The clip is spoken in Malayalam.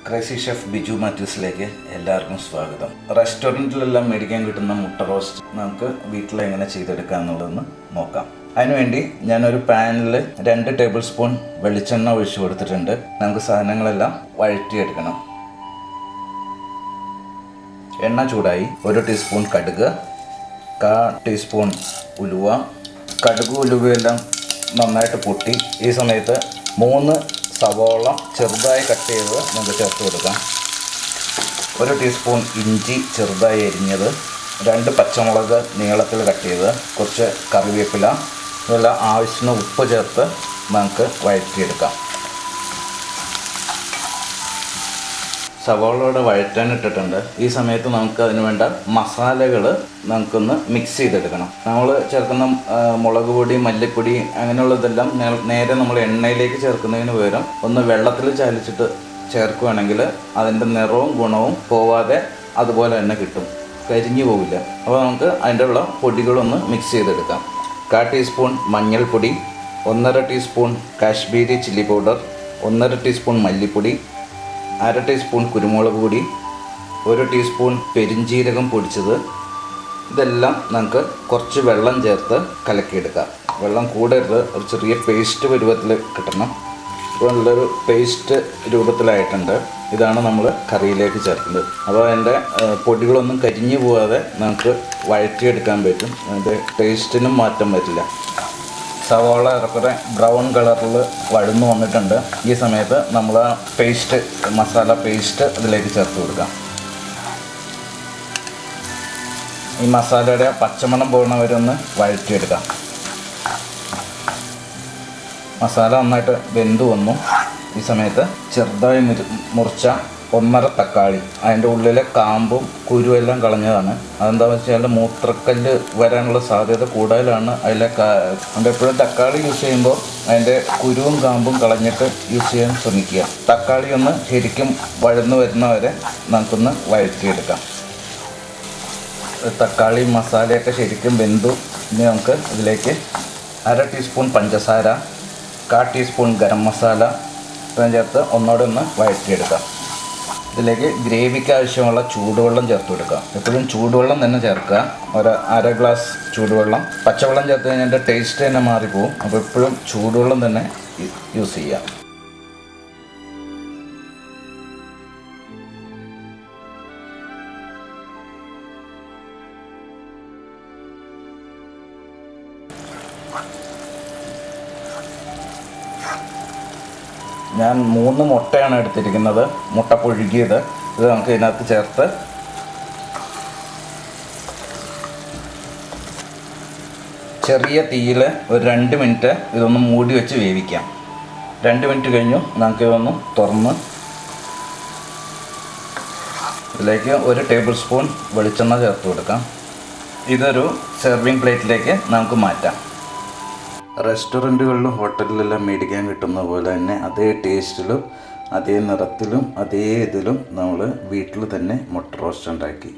ക്രൈസി ഷെഫ് ബിജു മാത്യൂസിലേക്ക് എല്ലാവർക്കും സ്വാഗതം. റെസ്റ്റോറൻറ്റിലെല്ലാം മേടിക്കാൻ കിട്ടുന്ന മുട്ട റോസ്റ്റ് നമുക്ക് വീട്ടിലെങ്ങനെ ചെയ്തെടുക്കാം എന്നുള്ളതെന്ന് നോക്കാം. അതിനുവേണ്ടി ഞാനൊരു പാനിൽ 2 ടേബിൾ സ്പൂൺ വെളിച്ചെണ്ണ ഒഴിച്ചു കൊടുത്തിട്ടുണ്ട്. നമുക്ക് സാധനങ്ങളെല്ലാം വഴറ്റിയെടുക്കണം. എണ്ണ ചൂടായി. 1 ടീസ്പൂൺ കടുക്, 1/4 ടീസ്പൂൺ ഉലുവ. കടുക് ഉലുവയെല്ലാം നന്നായിട്ട് പൊട്ടി. ഈ സമയത്ത് 3 സവോള ചെറുതായി കട്ട് ചെയ്ത് നമുക്ക് ചേർത്ത് കൊടുക്കാം. 1 ടീസ്പൂൺ ഇഞ്ചി ചെറുതായി അരിഞ്ഞത്, 2 പച്ചമുളക് നീളത്തിൽ കട്ട് ചെയ്ത്, കുറച്ച് കറിവേപ്പില, ഇതെല്ലാം ആവശ്യത്തിന് ഉപ്പ് ചേർത്ത് നമുക്ക് വഴറ്റിയെടുക്കാം. സവോളയുടെ വഴറ്റാനിട്ടിട്ടുണ്ട്. ഈ സമയത്ത് നമുക്ക് അതിന് വേണ്ട മസാലകൾ നമുക്കൊന്ന് മിക്സ് ചെയ്തെടുക്കണം. നമ്മൾ ചേർക്കുന്ന മുളക് പൊടി, മല്ലിപ്പൊടി അങ്ങനെയുള്ളതെല്ലാം നേരെ നമ്മൾ എണ്ണയിലേക്ക് ചേർക്കുന്നതിന് പകരം ഒന്ന് വെള്ളത്തിൽ ചാലിച്ചിട്ട് ചേർക്കുകയാണെങ്കിൽ അതിൻ്റെ നിറവും ഗുണവും പോവാതെ അതുപോലെ തന്നെ കിട്ടും, കരിഞ്ഞു പോവില്ല. അപ്പോൾ നമുക്ക് അതിൻ്റെ ഉള്ള പൊടികളൊന്ന് മിക്സ് ചെയ്തെടുക്കാം. 1/4 ടീസ്പൂൺ മഞ്ഞൾപ്പൊടി, 1.5 teaspoon Kashmiri chilli powder, 1.5 teaspoon മല്ലിപ്പൊടി, 1/2 ടീസ്പൂൺ കുരുമുളക് പൊടി, 1 ടീസ്പൂൺ പെരിഞ്ജീരകം പൊടിച്ചത്. ഇതെല്ലാം നമുക്ക് കുറച്ച് വെള്ളം ചേർത്ത് കലക്കിയെടുക്കാം. വെള്ളം കൂടരുത്, ഒരു ചെറിയ പേസ്റ്റ് പരുവത്തിൽ കിട്ടണം. ഇപ്പോൾ നല്ലൊരു പേസ്റ്റ് രൂപത്തിലായിട്ടുണ്ട്. ഇതാണ് നമ്മൾ കറിയിലേക്ക് ചേർക്കുന്നത്. അപ്പോൾ അതിൻ്റെ പൊടികളൊന്നും കരിഞ്ഞു പോകാതെ നമുക്ക് വഴറ്റിയെടുക്കാൻ പറ്റും. അതിൻ്റെ ടേസ്റ്റിനും മാറ്റം വരില്ല. സവാള ഏറെക്കുറെ ബ്രൗൺ കളറിൽ വഴന്നു വന്നിട്ടുണ്ട്. ഈ സമയത്ത് നമ്മൾ മസാല പേസ്റ്റ് അതിലേക്ക് ചേർത്ത് കൊടുക്കാം. ഈ മസാലയുടെ പച്ചമണം പോകുന്നവരെ ഒന്ന് വഴറ്റിയെടുക്കാം. മസാല നന്നായിട്ട് വെന്ത് വന്നു. ഈ സമയത്ത് ചെറുതായി മുറിച്ച 1.5 തക്കാളി, അതിൻ്റെ ഉള്ളിലെ കാമ്പും കുരുവെല്ലാം കളഞ്ഞതാണ്. അതെന്താണെന്ന് വെച്ചാൽ മൂത്രക്കല്ല് വരാനുള്ള സാധ്യത കൂടുതലാണ്. അതുകൊണ്ട് എപ്പോഴും തക്കാളി യൂസ് ചെയ്യുമ്പോൾ അതിൻ്റെ കുരുവും കാമ്പും കളഞ്ഞിട്ട് യൂസ് ചെയ്യാൻ ശ്രമിക്കുക. തക്കാളി ഒന്ന് ശരിക്കും വഴന്നു വരുന്നവരെ നമുക്കൊന്ന് വഴറ്റിയെടുക്കാം. തക്കാളി മസാലയൊക്കെ ശരിക്കും വെന്തു. ഇനി നമുക്ക് ഇതിലേക്ക് 1/2 ടീസ്പൂൺ പഞ്ചസാര, 1/4 ടീസ്പൂൺ ഗരം മസാല ചേർത്ത് ഒന്നുകൂടെ ഒന്ന് വഴറ്റിയെടുക്കാം. ഇതിലേക്ക് ഗ്രേവിക്ക് ആവശ്യമുള്ള ചൂടുവെള്ളം ചേർത്ത് കൊടുക്കാം. എപ്പോഴും ചൂടുവെള്ളം തന്നെ ചേർക്കുക. 1/2 ഗ്ലാസ് ചൂടുവെള്ളം. പച്ചവെള്ളം ചേർത്ത് കഴിഞ്ഞാൽ അതിൻ്റെ ടേസ്റ്റ് തന്നെ മാറിപ്പോവും. അപ്പോൾ എപ്പോഴും ചൂടുവെള്ളം തന്നെ യൂസ് ചെയ്യുക. ഞാൻ 3 മുട്ടയാണ് എടുത്തിരിക്കുന്നത്. മുട്ട പുഴുകിയത്. ഇത് നമുക്ക് ഇതിനകത്ത് ചേർത്ത് ചെറിയ തീയിൽ ഒരു 2 മിനിറ്റ് ഇതൊന്ന് മൂടി വെച്ച് വേവിക്കാം. 2 മിനിറ്റ് കഴിഞ്ഞു. നമുക്കിതൊന്ന് തുറന്ന് ഇതിലേക്ക് 1 ടേബിൾ സ്പൂൺ വെളിച്ചെണ്ണ ചേർത്ത് കൊടുക്കാം. ഇതൊരു സെർവിങ് പ്ലേറ്റിലേക്ക് നമുക്ക് മാറ്റാം. റെസ്റ്റോറൻറ്റുകളിലും ഹോട്ടലിലെല്ലാം മേടിക്കാൻ കിട്ടുന്ന പോലെ തന്നെ അതേ ടേസ്റ്റിലും അതേ നിറത്തിലും അതേ ഇതിലും നമ്മൾ വീട്ടിൽ തന്നെ മുട്ട റോസ്റ്റ് ഉണ്ടാക്കി